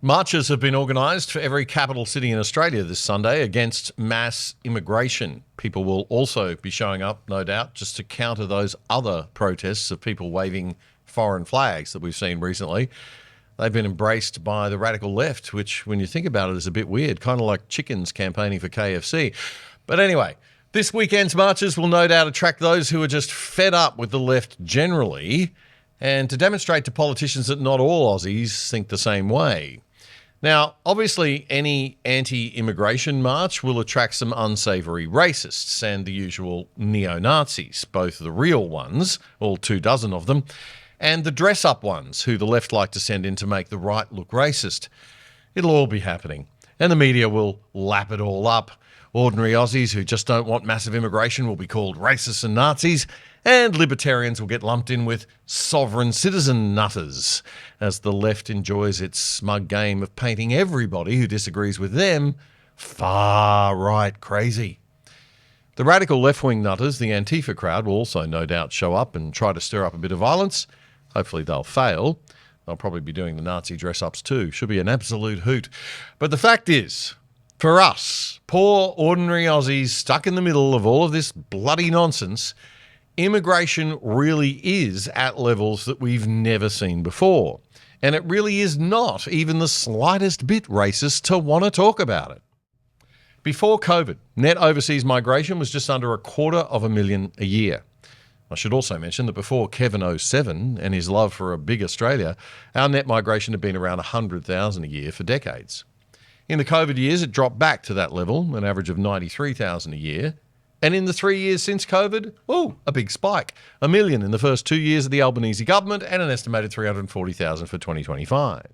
Marches have been organised for every capital city in Australia this Sunday against mass immigration. People will also be showing up, no doubt, just to counter those other protests of people waving foreign flags that we've seen recently. They've been embraced by the radical left, which, when you think about it, is a bit weird, kind of like chickens campaigning for KFC. But anyway, this weekend's marches will no doubt attract those who are just fed up with the left generally, and to demonstrate to politicians that not all Aussies think the same way. Now, obviously, any anti-immigration march will attract some unsavoury racists and the usual neo-Nazis, both the real ones, all 24 of them, and the dress-up ones, who the left like to send in to make the right look racist. It'll all be happening, and the media will lap it all up. Ordinary Aussies who just don't want massive immigration will be called racists and Nazis, and libertarians will get lumped in with sovereign citizen nutters, as the left enjoys its smug game of painting everybody who disagrees with them far-right crazy. The radical left-wing nutters, the Antifa crowd, will also no doubt show up and try to stir up a bit of violence. Hopefully they'll fail. They'll probably be doing the Nazi dress-ups too. Should be an absolute hoot. But the fact is, for us, poor ordinary Aussies stuck in the middle of all of this bloody nonsense, immigration really is at levels that we've never seen before. And it really is not even the slightest bit racist to want to talk about it. Before COVID, net overseas migration was just under 250,000 a year. I should also mention that before Kevin 07 and his love for a big Australia, our net migration had been around 100,000 a year for decades. In the COVID years, it dropped back to that level, an average of 93,000 a year. And in the 3 years since COVID, a big spike. 1 million in the first 2 years of the Albanese government and an estimated 340,000 for 2025.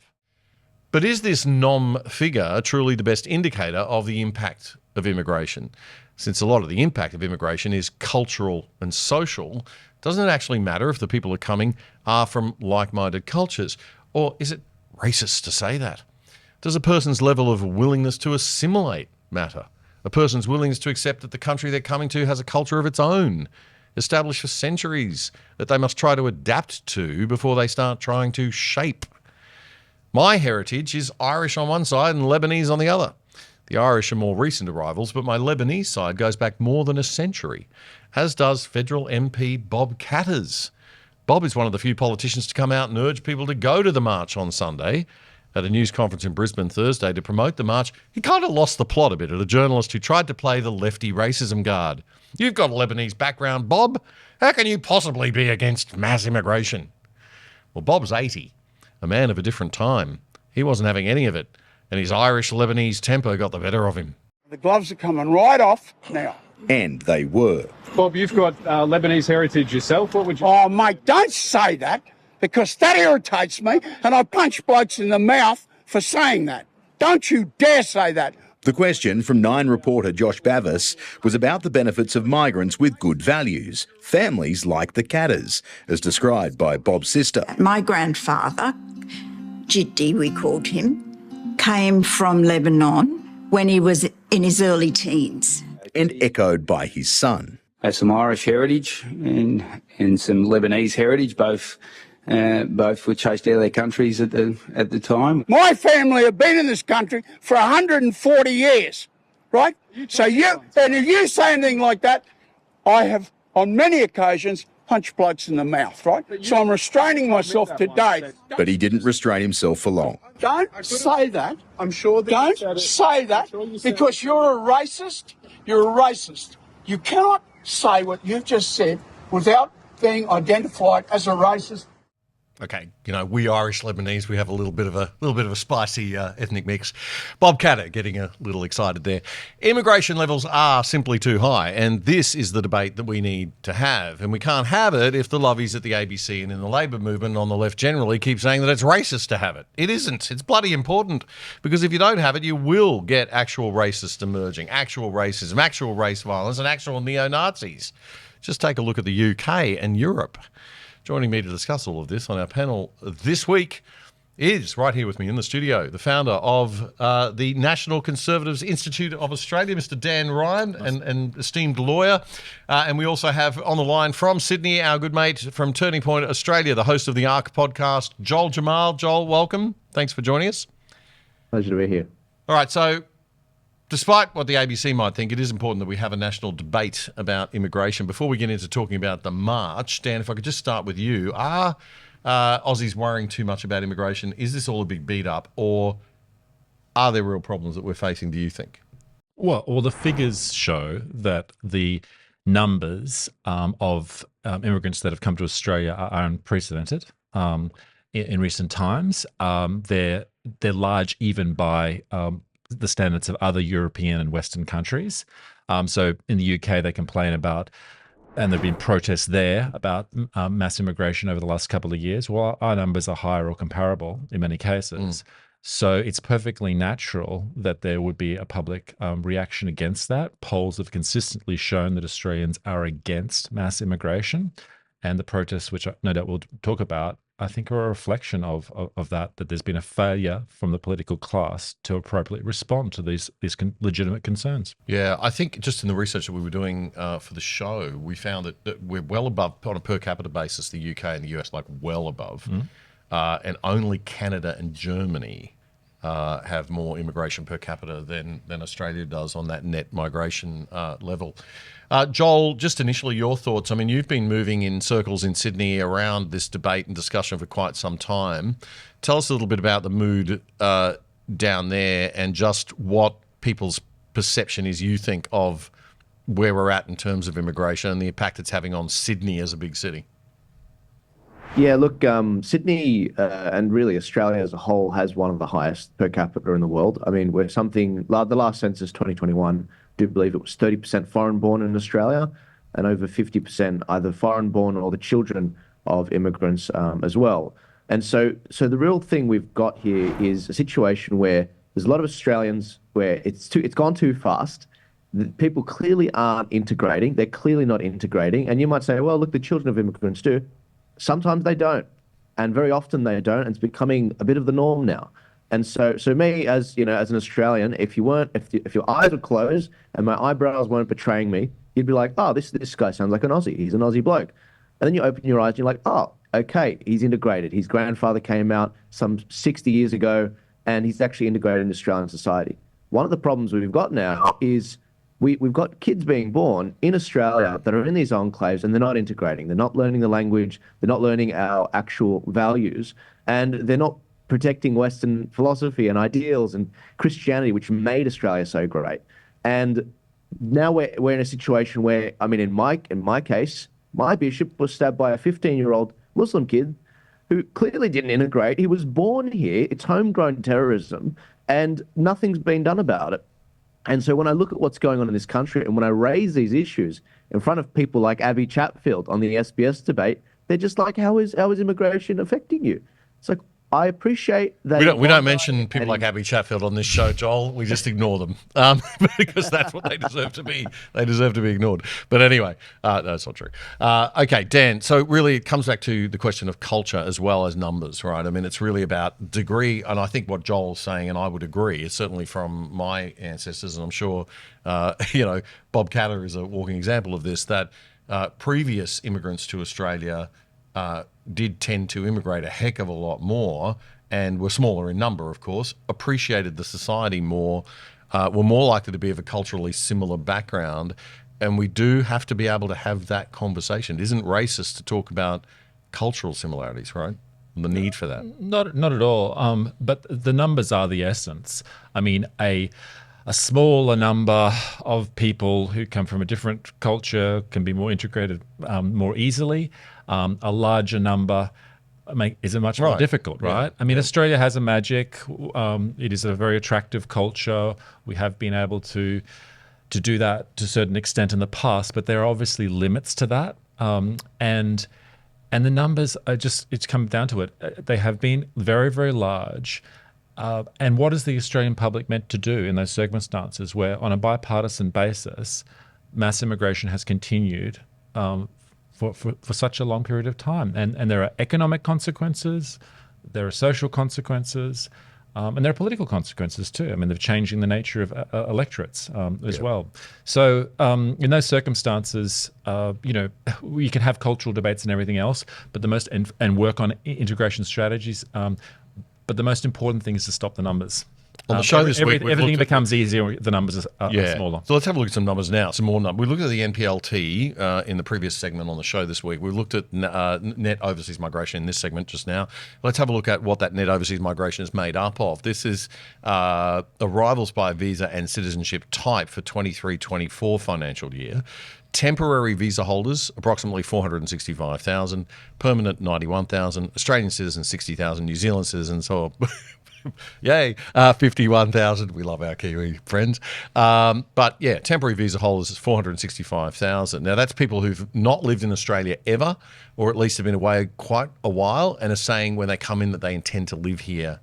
But is this NOM figure truly the best indicator of the impact of immigration? Since a lot of the impact of immigration is cultural and social, doesn't it actually matter if the people who are coming are from like-minded cultures? Or is it racist to say that? Does a person's level of willingness to assimilate matter? A person's willingness to accept that the country they're coming to has a culture of its own, established for centuries, that they must try to adapt to before they start trying to shape. My heritage is Irish on one side and Lebanese on the other. The Irish are more recent arrivals, but my Lebanese side goes back more than a century, as does federal MP Bob Katters. Bob is one of the few politicians to come out and urge people to go to the march on Sunday. At a news conference in Brisbane Thursday to promote the march, he kind of lost the plot a bit at a journalist who tried to play the lefty racism card. You've got a Lebanese background, Bob. How can you possibly be against mass immigration? Well, Bob's 80, a man of a different time. He wasn't having any of it, and his Irish-Lebanese temper got the better of him. The gloves are coming right off now. And they were. Bob, you've got Lebanese heritage yourself. What would you... Oh, mate, don't say that, because that irritates me, and I punch blokes in the mouth for saying that. Don't you dare say that. The question from Nine reporter Josh Bavis was about the benefits of migrants with good values, families like the Katters, as described by Bob's sister. My grandfather, Jiddi we called him, came from Lebanon when he was in his early teens. And echoed by his son. Has some Irish heritage and some Lebanese heritage, both were chased out of their countries at the time. My family have been in this country for 140 years, right? So if you say anything like that, I have on many occasions punched blokes in the mouth, right? So I'm restraining myself today. But he didn't restrain himself for long. Don't say that. I'm sure that don't say that because you're a racist. You're a racist. You cannot say what you've just said without being identified as a racist. Okay, we Irish Lebanese, we have a little bit of a spicy ethnic mix. Bob Katter getting a little excited there. Immigration levels are simply too high, and this is the debate that we need to have. And we can't have it if the lovies at the ABC and in the Labor movement on the left generally keep saying that it's racist to have it. It isn't. It's bloody important, because if you don't have it, you will get actual racists emerging, actual racism, actual race violence, and actual neo-Nazis. Just take a look at the UK and Europe. Joining me to discuss all of this on our panel this week is, right here with me in the studio, the founder of the National Conservatives Institute of Australia, Mr. Dan Ryan, and esteemed lawyer. And we also have on the line from Sydney, our good mate from Turning Point Australia, the host of the ARC podcast, Joel Jamal. Joel, welcome. Thanks for joining us. Pleasure to be here. All right, so despite what the ABC might think, it is important that we have a national debate about immigration. Before we get into talking about the march, Dan, if I could just start with you. Are Aussies worrying too much about immigration? Is this all a big beat up, or are there real problems that we're facing, do you think? Well, the figures show that the numbers of immigrants that have come to Australia are unprecedented in recent times. They're large even by the standards of other European and Western countries. So in the UK, they complain about, and there have been protests there about mass immigration over the last couple of years. Well, our numbers are higher or comparable in many cases. So it's perfectly natural that there would be a public reaction against that. Polls have consistently shown that Australians are against mass immigration, and the protests, which no doubt we'll talk about, I think are a reflection of that there's been a failure from the political class to appropriately respond to these legitimate concerns. Yeah, I think just in the research that we were doing for the show, we found that we're well above, on a per capita basis, the UK and the US, like well above. And only Canada and Germany have more immigration per capita than Australia does on that net migration level. Joel, just initially your thoughts. I mean, you've been moving in circles in Sydney around this debate and discussion for quite some time. Tell us a little bit about the mood down there and just what people's perception is, you think, of where we're at in terms of immigration and the impact it's having on Sydney as a big city. Yeah, look, Sydney and really Australia as a whole has one of the highest per capita in the world. I mean, we're the last census 2021, I do believe it was 30% foreign born in Australia and over 50% either foreign born or the children of immigrants as well. And so the real thing we've got here is a situation where there's a lot of Australians where it's gone too fast. People clearly aren't integrating. They're clearly not integrating. And you might say, well, look, the children of immigrants do. Sometimes they don't, and very often they don't, and it's becoming a bit of the norm now. And so me as an Australian, if your eyes are closed and my eyebrows weren't betraying me, you'd be like, oh, this guy sounds like an Aussie. He's an Aussie bloke. And then you open your eyes and you're like, oh, okay, he's integrated. His grandfather came out some 60 years ago, and he's actually integrated in Australian society. One of the problems we've got now is we've got kids being born in Australia that are in these enclaves and they're not integrating. They're not learning the language. They're not learning our actual values. And they're not protecting Western philosophy and ideals and Christianity, which made Australia so great. And now we're in a situation where, I mean, in my case, my bishop was stabbed by a 15-year-old Muslim kid who clearly didn't integrate. He was born here. It's homegrown terrorism, and nothing's been deen about it. And so when I look at what's going on in this country and when I raise these issues in front of people like Abby Chatfield on the SBS debate, they're just like, how is immigration affecting you? It's like, I appreciate that. We don't mention people like Abby Chatfield on this show, Joel. We just ignore them because that's what they deserve to be. They deserve to be ignored. But anyway, no, that's not true. Okay, Dan. So really, it comes back to the question of culture as well as numbers, right? I mean, it's really about degree, and I think what Joel's saying, and I would agree, is certainly from my ancestors, and I'm sure Bob Catter is a walking example of this. That previous immigrants to Australia did tend to immigrate a heck of a lot more and were smaller in number, of course, appreciated the society more, were more likely to be of a culturally similar background. And we do have to be able to have that conversation. It isn't racist to talk about cultural similarities, right? And the need for that. Not at all. But the numbers are the essence. I mean, a smaller number of people who come from a different culture can be more integrated more easily. A larger number is much more difficult, right? I mean, Australia has a magic. It is a very attractive culture. We have been able to do that to a certain extent in the past, but there are obviously limits to that. And the numbers are it's come down to it. They have been very, very large. And what is the Australian public meant to do in those circumstances where, on a bipartisan basis, mass immigration has continued for such a long period of time? And there are economic consequences, there are social consequences, and there are political consequences too. I mean, they're changing the nature of electorates as well. So in those circumstances, we can have cultural debates and everything else, but and work on integration strategies. But the most important thing is to stop the numbers. On the show this week, we've everything looked at- becomes easier. The numbers are smaller. So let's have a look at some numbers now. Some more numbers. We looked at the NPLT in the previous segment on the show this week. We looked at net overseas migration in this segment just now. Let's have a look at what that net overseas migration is made up of. This is arrivals by visa and citizenship type for 23-24 financial year. Temporary visa holders, approximately 465,000. Permanent, 91,000. Australian citizens, 60,000. New Zealand citizens, yay, 51,000. We love our Kiwi friends. But yeah, temporary visa holders is 465,000. Now, that's people who've not lived in Australia ever, or at least have been away quite a while, and are saying when they come in that they intend to live here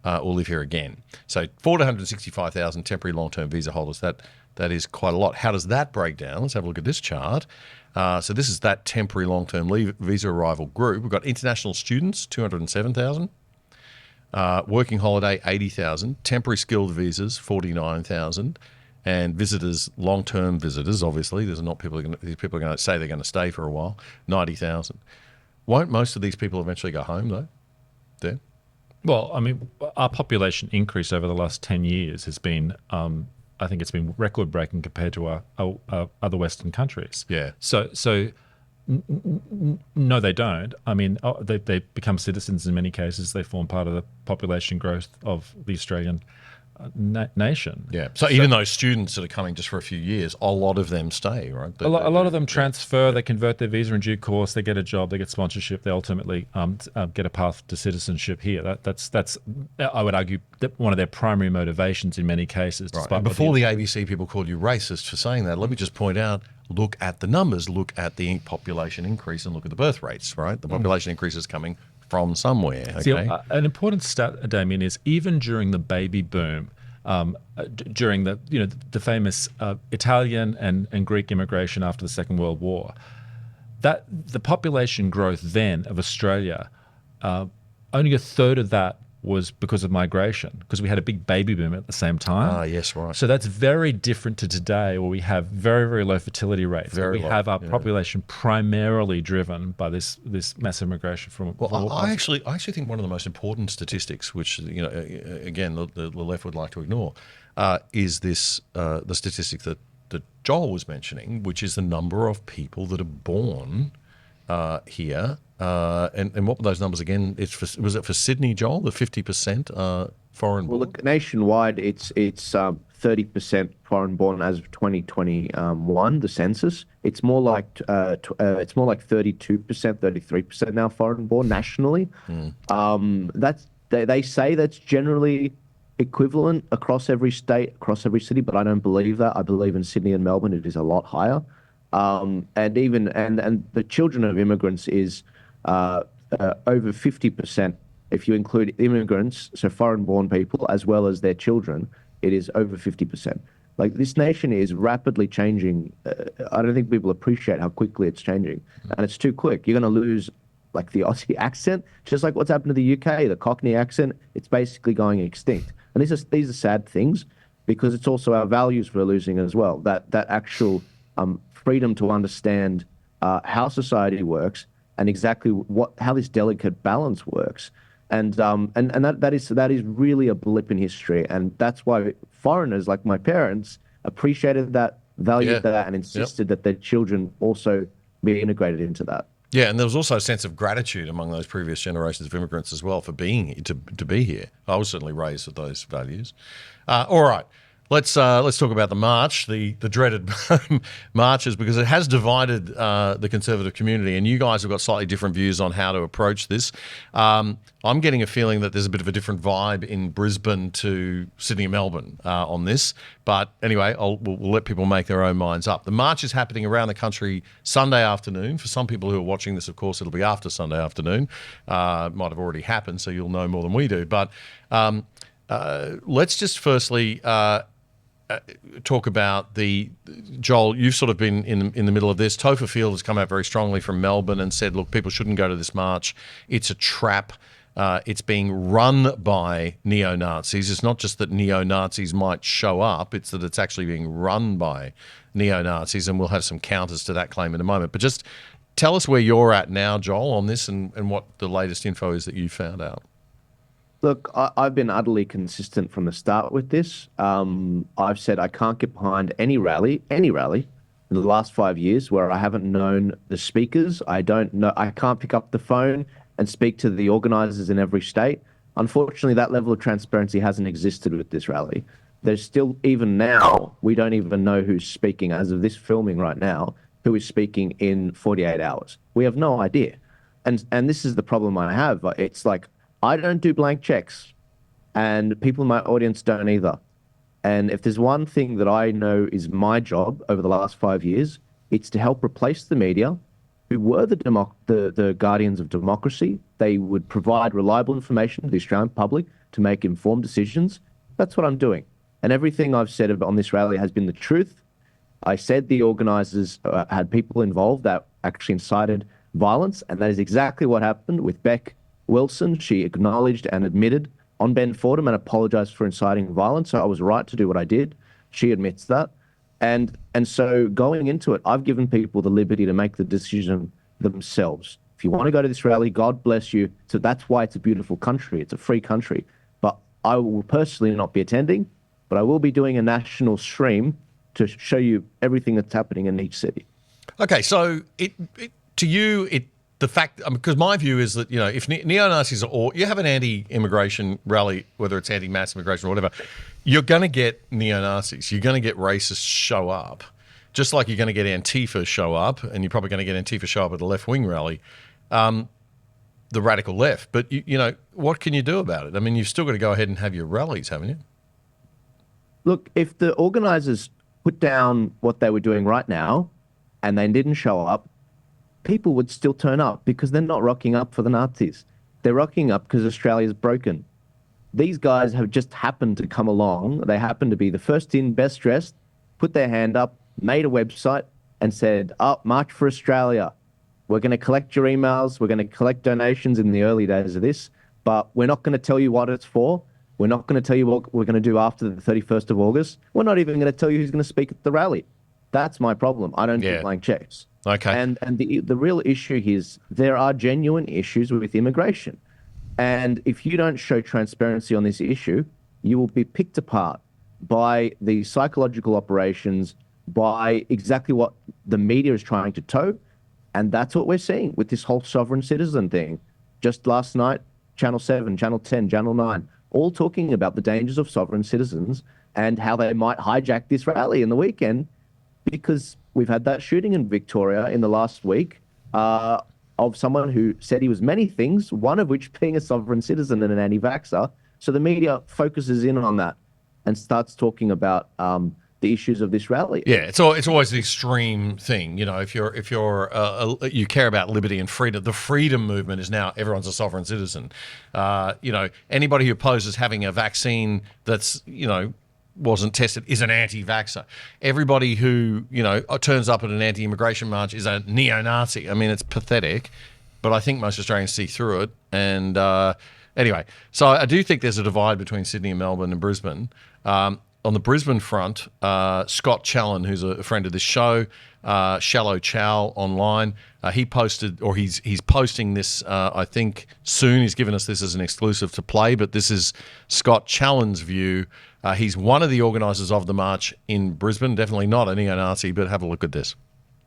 or live here again. So 465,000 temporary long-term visa holders. That is quite a lot. How does that break down? Let's have a look at this chart. So this is that temporary long-term visa arrival group. We've got international students, 207,000. Working holiday, 80,000. Temporary skilled visas, 49,000. And visitors, long-term visitors, obviously, these people are going to say they're going to stay for a while, 90,000. Won't most of these people eventually go home, though? Dan? Well, I mean, our population increase over the last 10 years has been, I think it's been record-breaking compared to our other Western countries. Yeah. So no, they don't. I mean, they become citizens in many cases. They form part of the population growth of the Australian nation. Yeah. So even those students that are coming just for a few years, a lot of them stay, right? A lot of them transfer. They convert their visa in due course. They get a job. They get sponsorship. They ultimately get a path to citizenship here. That's I would argue one of their primary motivations in many cases. Right. And before the ABC people called you racist for saying that, let me just point out, look at the numbers, look at the population increase, and look at the birth rates, right? The population increase is coming from somewhere. Okay? See, an important stat, Damien, is even during the baby boom, during the famous Italian and Greek immigration after the Second World War, that the population growth then of Australia, only a third of that was because of migration, because we had a big baby boom at the same time. Ah, yes, right. So that's very different to today, where we have very, very low fertility rates. Very we low, have our population primarily driven by this massive migration from. Well, I actually think one of the most important statistics, which again the left would like to ignore, is this the statistic that Joel was mentioning, which is the number of people that are born here. And what were those numbers again? Was it for Sydney, Joel, the 50% foreign born? Well, look, nationwide, it's 30% foreign born as of 2021, the census. It's more like 32%, 33% now foreign born nationally. They say that's generally equivalent across every state, across every city, but I don't believe that. I believe in Sydney and Melbourne it is a lot higher. And the children of immigrants is over 50%. If you include immigrants, so foreign-born people, as well as their children, it is over 50%. Like, this nation is rapidly changing. I don't think people appreciate how quickly it's changing, and it's too quick. You're going to lose like the Aussie accent, just like what's happened to the UK, the Cockney accent. It's basically going extinct, and these are sad things because it's also our values we're losing as well. That actual freedom to understand how society works and exactly how this delicate balance works, and that is really a blip in history, and that's why foreigners like my parents appreciated that, valued that, and insisted that their children also be integrated into that. Yeah, and there was also a sense of gratitude among those previous generations of immigrants as well for being to be here. I was certainly raised with those values. All right. Let's talk about the march, the dreaded marches, because it has divided the Conservative community, and you guys have got slightly different views on how to approach this. I'm getting a feeling that there's a bit of a different vibe in Brisbane to Sydney and Melbourne on this. But anyway, we'll let people make their own minds up. The march is happening around the country Sunday afternoon. For some people who are watching this, of course, it'll be after Sunday afternoon. It might have already happened, so you'll know more than we do. But let's just firstly talk about Joel, you've sort of been in the middle of this. Topher Field has come out very strongly from Melbourne and said, look, people shouldn't go to this march. It's a trap. It's being run by neo-Nazis. It's not just that neo-Nazis might show up, it's that it's actually being run by neo-Nazis, and we'll have some counters to that claim in a moment. But just tell us where you're at now, Joel, on this and what the latest info is that you found out. Look, I've been utterly consistent from the start with this. I've said I can't get behind any rally in the last 5 years where I haven't known the speakers. I don't know, I can't pick up the phone and speak to the organisers in every state. Unfortunately, that level of transparency hasn't existed with this rally. There's still, even now, we don't even know who's speaking as of this filming right now, who is speaking in 48 hours. We have no idea. And this is the problem I have. It's like, I don't do blank checks, and people in my audience don't either. And if there's one thing that I know is my job over the last 5 years, it's to help replace the media, who were the guardians of democracy. They would provide reliable information to the Australian public to make informed decisions. That's what I'm doing. And everything I've said on this rally has been the truth. I said the organisers had people involved that actually incited violence, and that is exactly what happened with Beck Wilson. She acknowledged and admitted on Ben Fordham and apologized for inciting violence. So I was right to do what I did. She admits that. And so going into it, I've given people the liberty to make the decision themselves. If you want to go to this rally, God bless you. So that's why it's a beautiful country. It's a free country. But I will personally not be attending, but I will be doing a national stream to show you everything that's happening in each city. Okay, so the fact, because my view is that, if neo-Nazis or you have an anti-immigration rally, whether it's anti-mass immigration or whatever, you're going to get neo-Nazis, you're going to get racists show up, just like you're going to get Antifa show up, and you're probably going to get Antifa show up at a left-wing rally, the radical left. But, what can you do about it? I mean, you've still got to go ahead and have your rallies, haven't you? Look, if the organisers put down what they were doing right now and they didn't show up, people would still turn up because they're not rocking up for the Nazis. They're rocking up because Australia's broken. These guys have just happened to come along. They happen to be the first in, best dressed, put their hand up, made a website and said, March for Australia. We're going to collect your emails. We're going to collect donations in the early days of this, but we're not going to tell you what it's for. We're not going to tell you what we're going to do after the 31st of August. We're not even going to tell you who's going to speak at the rally. That's my problem. I don't do blank checks. Okay. And the real issue is there are genuine issues with immigration. And if you don't show transparency on this issue, you will be picked apart by the psychological operations, by exactly what the media is trying to toe. And that's what we're seeing with this whole sovereign citizen thing. Just last night, Channel 7, Channel 10, Channel 9, all talking about the dangers of sovereign citizens and how they might hijack this rally in the weekend, because we've had that shooting in Victoria in the last week of someone who said he was many things, one of which being a sovereign citizen and an anti-vaxxer. So the media focuses in on that and starts talking about the issues of this rally. Yeah, it's always the extreme thing. If you care about liberty and freedom, the freedom movement is now everyone's a sovereign citizen. Anybody who opposes having a vaccine that's wasn't tested is an anti-vaxxer. Everybody who turns up at an anti-immigration march is a neo-Nazi. I mean, it's pathetic, but I think most Australians see through it. And anyway, so I do think there's a divide between Sydney and Melbourne and Brisbane. On the Brisbane front, Scott Challen, who's a friend of this show, Shallow Chow online, he posted, or he's posting this, I think, soon. He's given us this as an exclusive to play, but this is Scott Challen's view. He's one of the organisers of the march in Brisbane, definitely not a neo-Nazi, but have a look at this.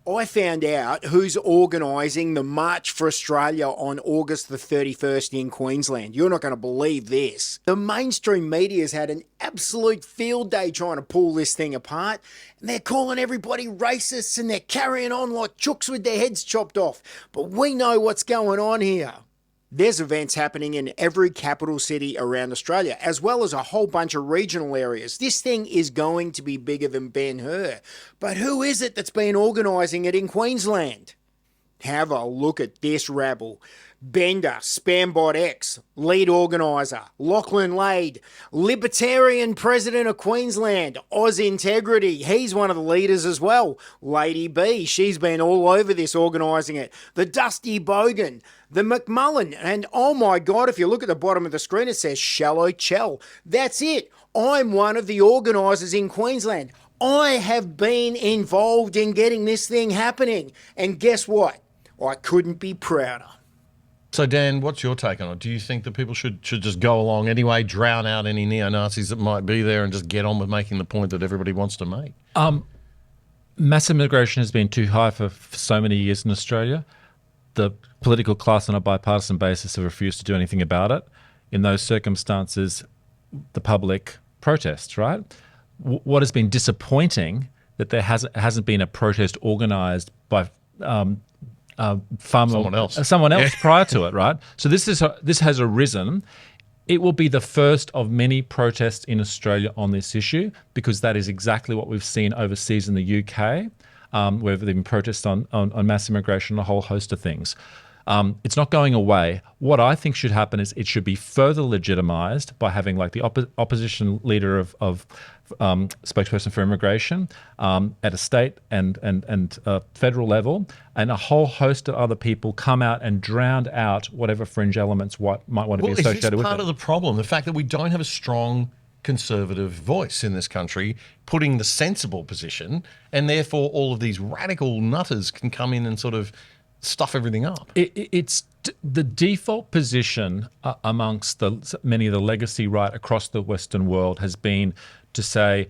I found out who's organising the March for Australia on August the 31st in Queensland. You're not going to believe this. The mainstream media's had an absolute field day trying to pull this thing apart. And they're calling everybody racists and they're carrying on like chooks with their heads chopped off. But we know what's going on here. There's events happening in every capital city around Australia, as well as a whole bunch of regional areas. This thing is going to be bigger than Ben-Hur. But who is it that's been organising it in Queensland? Have a look at this rabble. Bender, Spambot X, lead organiser, Lachlan Lade, Libertarian President of Queensland, Oz Integrity, he's one of the leaders as well. Lady B, she's been all over this organising it. The Dusty Bogan, the McMullen, and oh my God, if you look at the bottom of the screen, it says Shallow Chell. That's it. I'm one of the organisers in Queensland. I have been involved in getting this thing happening. And guess what? I couldn't be prouder. So, Dan, what's your take on it? Do you think that people should just go along anyway, drown out any neo-Nazis that might be there and just get on with making the point that everybody wants to make? Mass immigration has been too high for so many years in Australia. The political class on a bipartisan basis have refused to do anything about it. In those circumstances, the public protests, right? What has been disappointing that there hasn't been a protest organised by someone else prior to it, right? So this has arisen. It will be the first of many protests in Australia on this issue, because that is exactly what we've seen overseas in the UK, where there have been protests on mass immigration and a whole host of things. It's not going away. What I think should happen is it should be further legitimised by having like the opposition leader of spokesperson for immigration at a state and federal level, and a whole host of other people come out and drown out whatever fringe elements might want to be associated with it. Is this part of the problem? The fact that we don't have a strong conservative voice in this country putting the sensible position, and therefore all of these radical nutters can come in and sort of stuff everything up. It's the default position amongst many of the legacy right across the Western world has been to say,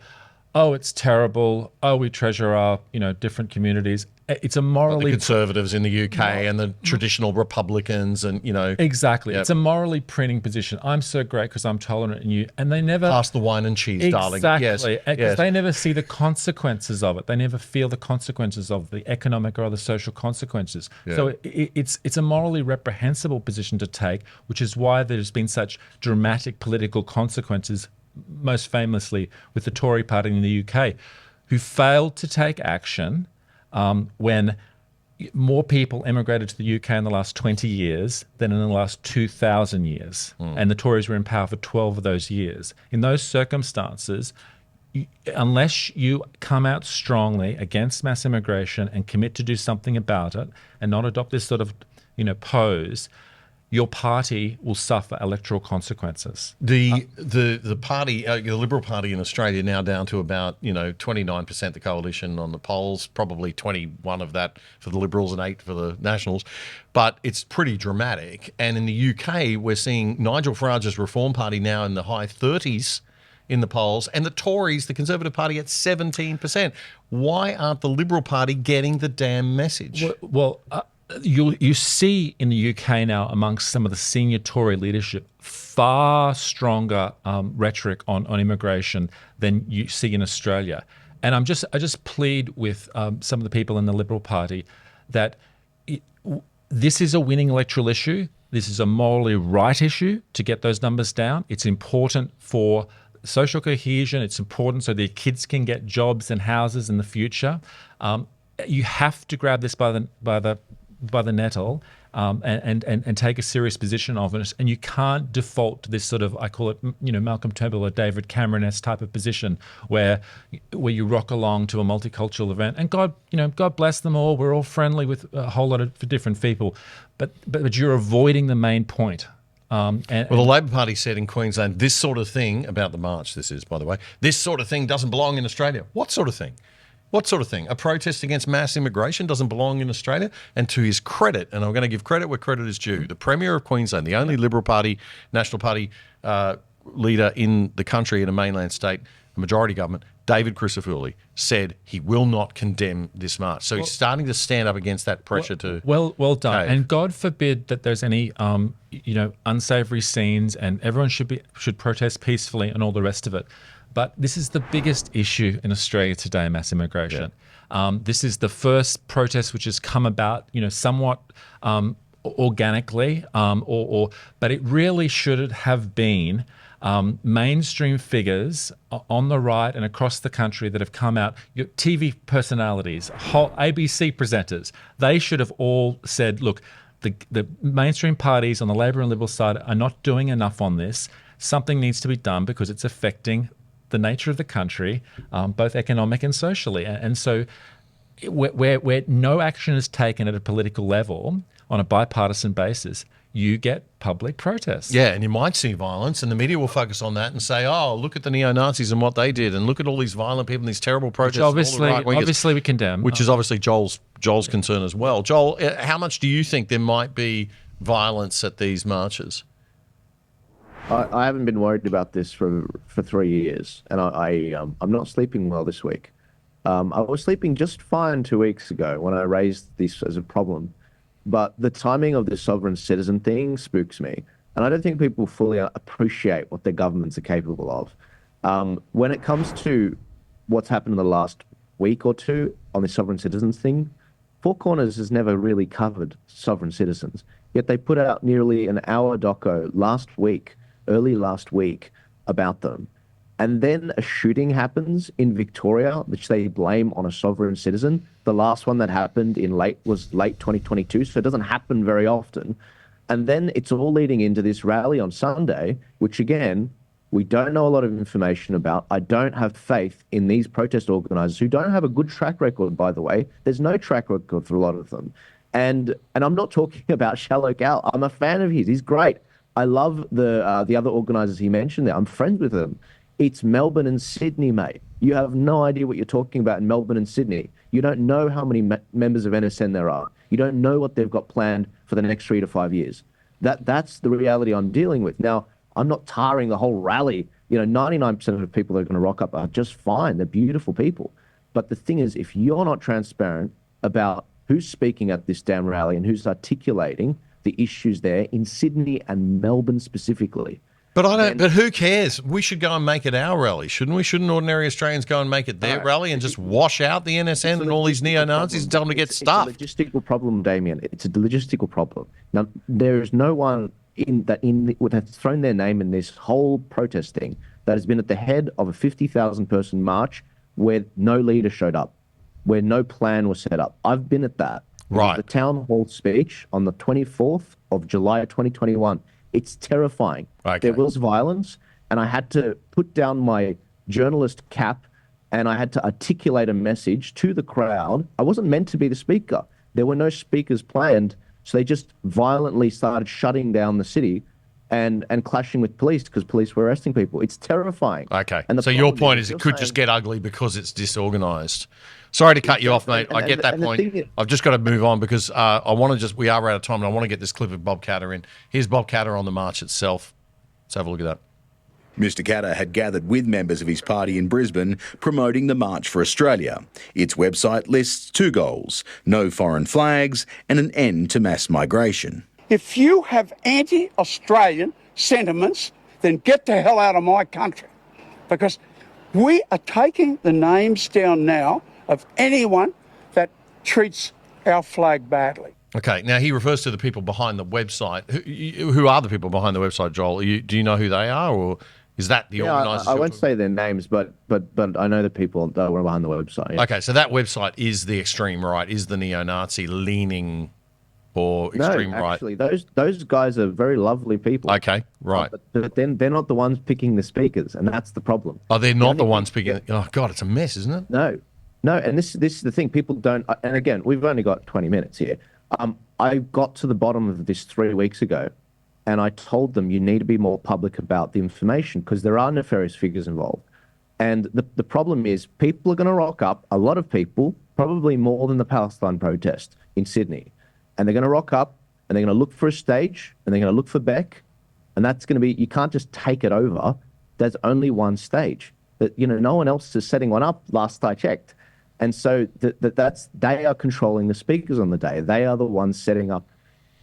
"Oh, it's terrible. Oh, we treasure our different communities." It's a morally the conservatives in the UK and the traditional Republicans, and exactly. Yep. It's a morally printing position. I'm so great because I'm tolerant, and they never pass the wine and cheese, darling. Exactly, because yes. they never see the consequences of it. They never feel the consequences of the economic or other social consequences. Yeah. So it's a morally reprehensible position to take, which is why there's been such dramatic political consequences, most famously with the Tory party in the UK, who failed to take action when more people emigrated to the UK in the last 20 years than in the last 2,000 years. And the Tories were in power for 12 of those years. In those circumstances, unless you come out strongly against mass immigration and commit to do something about it and not adopt this sort of pose, your party will suffer electoral consequences. The party, the Liberal Party in Australia, now down to about 29%. The coalition on the polls, probably 21 of that for the Liberals and 8 for the Nationals, but it's pretty dramatic. And in the UK, we're seeing Nigel Farage's Reform Party now in the high 30s in the polls, and the Tories, the Conservative Party, at 17%. Why aren't the Liberal Party getting the damn message? You see in the UK now, amongst some of the senior Tory leadership, far stronger rhetoric on immigration than you see in Australia. And I just plead with some of the people in the Liberal Party that this is a winning electoral issue. This is a morally right issue to get those numbers down. It's important for social cohesion. It's important so their kids can get jobs and houses in the future. You have to grab this by the nettle and take a serious position of it. And you can't default to this sort of, I call it, Malcolm Turnbull or David Cameron-esque type of position where you rock along to a multicultural event. And God bless them all. We're all friendly with a whole lot of different people. But you're avoiding the main point. The Labor Party said in Queensland, this sort of thing, about the march this is, by the way, this sort of thing doesn't belong in Australia. What sort of thing? What sort of thing? A protest against mass immigration doesn't belong in Australia? And to his credit, and I'm going to give credit where credit is due, the Premier of Queensland, the only Liberal Party, National Party leader in the country in a mainland state, a majority government, David Crisafulli, said he will not condemn this march. So he's starting to stand up against that pressure to well done. cave. And God forbid that there's any unsavoury scenes, and everyone should protest peacefully and all the rest of it. But this is the biggest issue in Australia today, mass immigration. Yeah. This is the first protest which has come about, somewhat organically, but it really should have been mainstream figures on the right and across the country that have come out, TV personalities, whole ABC presenters. They should have all said, look, the mainstream parties on the Labor and Liberal side are not doing enough on this. Something needs to be done because it's affecting the nature of the country, both economic and socially. And so where no action is taken at a political level on a bipartisan basis, you get public protests. Yeah, and you might see violence, and the media will focus on that and say, oh, look at the neo-Nazis and what they did, and look at all these violent people and these terrible protests. Obviously we condemn. Which is obviously Joel's concern as well. Joel, how much do you think there might be violence at these marches? I haven't been worried about this for 3 years, and I'm not sleeping well this week. I was sleeping just fine 2 weeks ago when I raised this as a problem, but the timing of this sovereign citizen thing spooks me, and I don't think people fully appreciate what their governments are capable of. When it comes to what's happened in the last week or two on the sovereign citizens thing, Four Corners has never really covered sovereign citizens, yet they put out nearly an hour doco early last week about them. And then a shooting happens in Victoria, which they blame on a sovereign citizen. The last one that happened was late 2022, so it doesn't happen very often. And then it's all leading into this rally on Sunday, which again, we don't know a lot of information about. I don't have faith in these protest organizers who don't have a good track record, by the way. There's no track record for a lot of them. And I'm not talking about Shallow Gal. I'm a fan of his. He's great. I love the other organisers he mentioned there. I'm friends with them. It's Melbourne and Sydney, mate. You have no idea what you're talking about in Melbourne and Sydney. You don't know how many members of NSN there are. You don't know what they've got planned for the next 3 to 5 years. That's the reality I'm dealing with. Now, I'm not tarring the whole rally. 99% of the people that are going to rock up are just fine. They're beautiful people. But the thing is, if you're not transparent about who's speaking at this damn rally and who's articulating the issues there in Sydney and Melbourne specifically. But who cares? We should go and make it our rally, shouldn't we? Shouldn't ordinary Australians go and make it their rally and just wash out the NSN and all these neo-Nazis and tell them to get stuffed? It's a logistical problem, Damien. It's a logistical problem. Now, there is no one that's thrown their name in this whole protest thing that has been at the head of a 50,000 person march where no leader showed up, where no plan was set up. I've been at that. Right. The town hall speech on the 24th of July 2021. It's terrifying. Okay. There was violence, and I had to put down my journalist cap, and I had to articulate a message to the crowd. I wasn't meant to be the speaker. There were no speakers planned, so they just violently started shutting down the city and clashing with police because police were arresting people. It's terrifying. Okay. And So your point is it could just get ugly because it's disorganised. Sorry to cut you off, mate. I get that point. I've just got to move on because we are out of time and I want to get this clip of Bob Katter in. Here's Bob Katter on the march itself. Let's have a look at that. Mr Katter had gathered with members of his party in Brisbane promoting the March for Australia. Its website lists 2 goals: no foreign flags and an end to mass migration. If you have anti-Australian sentiments, then get the hell out of my country. Because we are taking the names down now of anyone that treats our flag badly. Okay, now he refers to the people behind the website. Who are the people behind the website, Joel? Do you know who they are, or is that the organisers? I won't say their names, but I know the people that were behind the website. Yeah. Okay, so that website is the extreme right, is the neo-Nazi leaning or extreme right? Actually, those guys are very lovely people. Okay, right. But then they're not the ones picking the speakers, and that's the problem. Oh, they're not the ones picking. Oh God, it's a mess, isn't it? No, and this is the thing. People don't. And again, we've only got 20 minutes here. I got to the bottom of this 3 weeks ago, and I told them you need to be more public about the information because there are nefarious figures involved. And the problem is people are going to rock up, a lot of people, probably more than the Palestine protest in Sydney. And they're going to rock up and they're going to look for a stage and they're going to look for Beck. And that's going to be, you can't just take it over. There's only one stage. No one else is setting one up last I checked. And so they are controlling the speakers on the day. They are the ones setting up.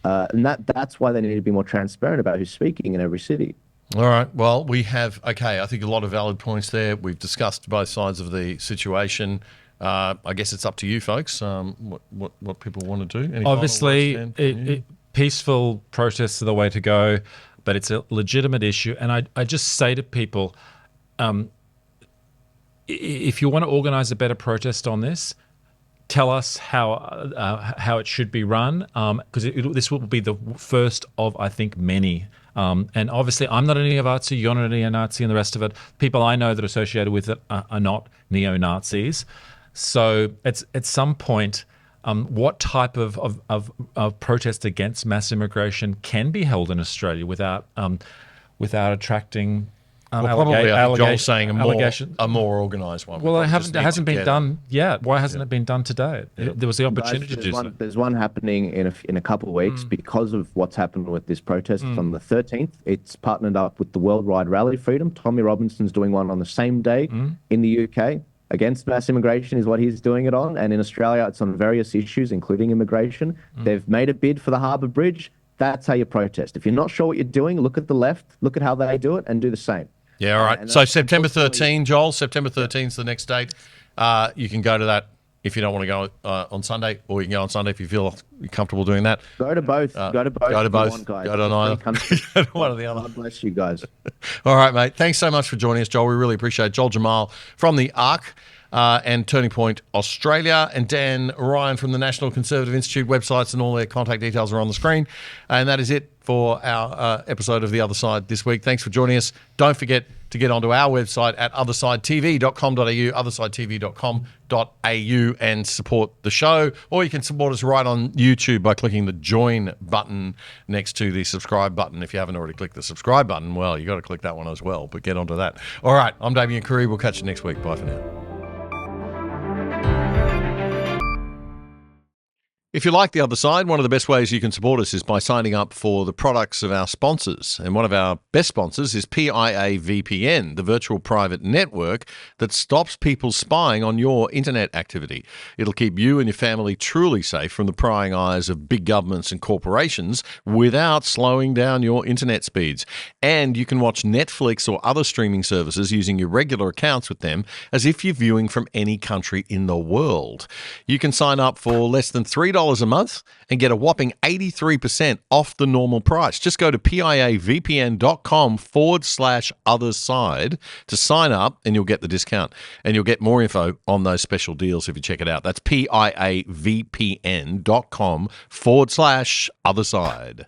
And that's why they need to be more transparent about who's speaking in every city. All right. Well, we have, I think a lot of valid points there. We've discussed both sides of the situation. I guess it's up to you folks, what people want to do. Any Obviously, peaceful protests are the way to go, but it's a legitimate issue. And I just say to people, if you want to organise a better protest on this, tell us how it should be run, because this will be the first of, I think, many. And obviously, I'm not a neo-Nazi, you're not a neo-Nazi, and the rest of it. People I know that are associated with it are not neo-Nazis. So at some point, what type of protest against mass immigration can be held in Australia without attracting Probably I think Joel's saying allegation. a more organised one. Well, it hasn't been done yet. Why hasn't it been done today? There was the opportunity to do so. There's one happening in a couple of weeks because of what's happened with this protest on the 13th. It's partnered up with the Worldwide Rally Freedom. Tommy Robinson's doing one on the same day in the UK. Against mass immigration is what he's doing it on. And in Australia, it's on various issues, including immigration. They've made a bid for the Harbour Bridge. That's how you protest. If you're not sure what you're doing, look at the left, look at how they do it, and do the same. Yeah, all right. So September 13, Joel, September 13 is the next date. You can go to that if you don't want to go on Sunday, or you can go on Sunday if you feel comfortable doing that. Go to both. Go to both. Go to both. Go to neither. Go to one or the other. God bless you guys. All right, mate. Thanks so much for joining us, Joel. We really appreciate it. Joel Jamal from the ARC and Turning Point Australia, and Dan Ryan from the National Conservative Institute. Websites and all their contact details are on the screen. And that is it for our episode of The Other Side this week. Thanks for joining us. Don't forget to get onto our website at othersidetv.com.au, othersidetv.com.au, and support the show. Or you can support us right on YouTube by clicking the join button next to the subscribe button. If you haven't already clicked the subscribe button, well, you got to click that one as well, but get onto that. All right, I'm Damien Curry. We'll catch you next week. Bye for now. If you like The Other Side, one of the best ways you can support us is by signing up for the products of our sponsors. And one of our best sponsors is PIA VPN, the virtual private network that stops people spying on your internet activity. It'll keep you and your family truly safe from the prying eyes of big governments and corporations without slowing down your internet speeds. And you can watch Netflix or other streaming services using your regular accounts with them as if you're viewing from any country in the world. You can sign up for less than $3 a month and get a whopping 83% off the normal price. Just go to piavpn.com/otherside to sign up and you'll get the discount. And you'll get more info on those special deals if you check it out. That's piavpn.com/otherside.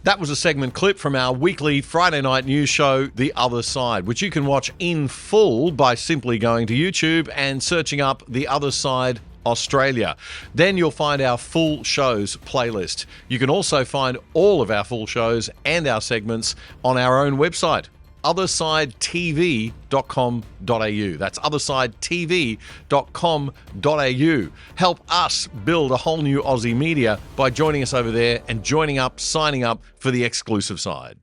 That was a segment clip from our weekly Friday night news show, The Other Side, which you can watch in full by simply going to YouTube and searching up The Other Side Australia. Then you'll find our full shows playlist. You can also find all of our full shows and our segments on our own website, othersidetv.com.au. That's othersidetv.com.au. Help us build a whole new Aussie media by joining us over there and signing up for the exclusive side.